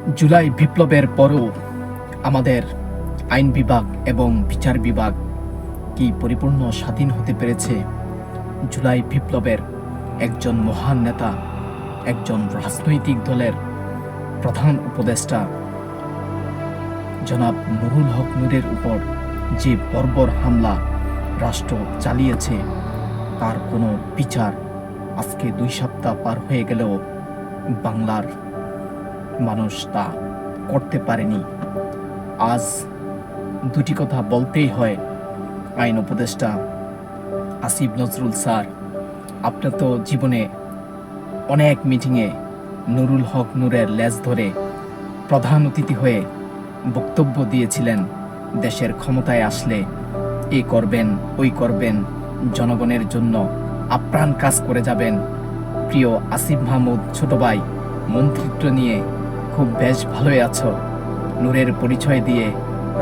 জুলাই বিপ্লবের পরও আমাদের আইন বিভাগ এবং বিচার বিভাগ কি পরিপূর্ণ স্বাধীন হতে পেরেছে? জুলাই বিপ্লবের একজন মহান নেতা, একজন রাজনৈতিক দলের প্রধান উপদেষ্টা জনাব নুরুল হক নূরের উপর যে বর্বর হামলা রাষ্ট্র চালিয়েছে, তার কোনো বিচার আজকে 2 সপ্তাহ পার হয়ে গেলেও বাংলার মানুষ তা করতে পারেনি। আজ দুটি কথা বলতেই হয়। আইন উপদেষ্টা আসিফ নজরুল স্যার, আপনার তো জীবনে অনেক মিটিংয়ে নুরুল হক নূরের লেজ ধরে প্রধান অতিথি হয়ে বক্তব্য দিয়েছিলেন। দেশের ক্ষমতায় আসলে এই করবেন, ওই করবেন, জনগণের জন্য আপ্রাণ কাজ করে যাবেন। প্রিয় আসিফ মাহমুদ ছোট ভাই, মন্ত্রিত্ব নিয়ে খুব বেশ ভালোই আছো। নূরের পরিচয় দিয়ে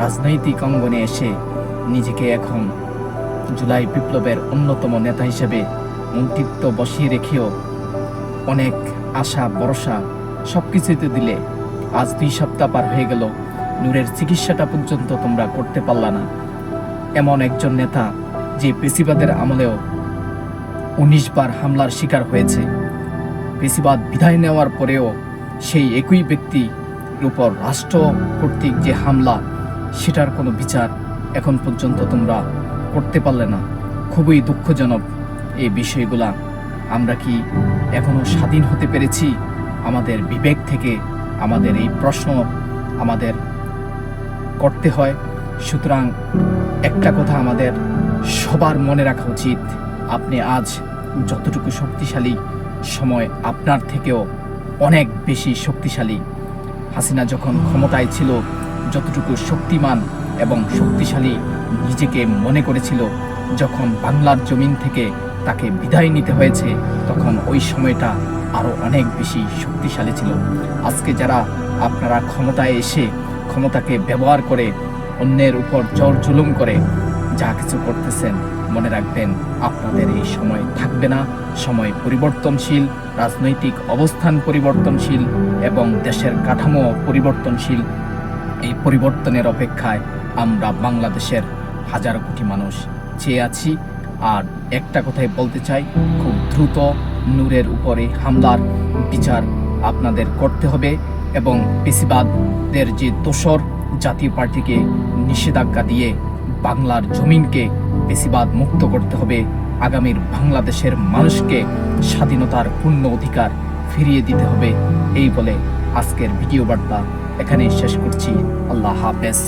রাজনৈতিক অঙ্গনে এসে নিজেকে এখন জুলাই বিপ্লবের অন্যতম নেতা হিসেবে মন্ত্রিত্ব বসিয়ে রেখেও অনেক আশা ভরসা সব কিছুতে দিলে আজ 2 সপ্তাহ পার হয়ে গেল, নূরের চিকিৎসাটা পর্যন্ত তোমরা করতে পারলা না। এমন একজন নেতা যে পেশিবাদের আমলেও 19 বার হামলার শিকার হয়েছে, পেশিবাদ বিদায় নেওয়ার পরেও সেই একই ব্যক্তির উপর রাষ্ট্র কর্তৃক যে হামলা, সেটার কোনো বিচার এখন পর্যন্ত তোমরা করতে পারলে না। খুবই দুঃখজনক এই বিষয়গুলা। আমরা কি এখনো স্বাধীন হতে পেরেছি? আমাদের বিবেক থেকে আমাদের এই প্রশ্ন আমাদের করতে হয়। সুতরাং একটা কথা আমাদের সবার মনে রাখা উচিত, আপনি আজ যতটুকু শক্তিশালী, সময় আপনার থেকেও অনেক বেশি শক্তিশালী। হাসিনা যখন ক্ষমতায় ছিল, যতটুকু শক্তিমান এবং শক্তিশালী নিজেকে মনে করেছিল, যখন বাংলার জমিন থেকে তাকে বিদায় নিতে হয়েছে, তখন ওই সময়টা আরও অনেক বেশি শক্তিশালী ছিল। আজকে যারা আপনারা ক্ষমতায় এসে ক্ষমতাকে ব্যবহার করে অন্যের উপর জোর জুলুম করে যা কিছু করতেছেন, মনে রাখবেন আপনাদের এই সময় থাকবে না। সময় পরিবর্তনশীল, রাজনৈতিক অবস্থান পরিবর্তনশীল এবং দেশের কাঠামো পরিবর্তনশীল। এই পরিবর্তনের অপেক্ষায় আমরা বাংলাদেশের হাজার কোটি মানুষ চেয়ে আছি। আর একটা কথাই বলতে চাই, খুব দ্রুত নূরের উপরে হামলার বিচার আপনাদের করতে হবে এবং পেশিবাদের যে দোসর জাতীয় পার্টিকে নিষেধাজ্ঞা দিয়ে বাংলার জমিনকে পেশিবাদ মুক্ত করতে হবে। আগামীর বাংলাদেশের মানুষকে স্বাধীনতার পূর্ণ অধিকার ফিরিয়ে দিতে হবে। এই বলে আজকের ভিডিও বার্তা এখানেই শেষ করছি। আল্লাহ হাফেজ।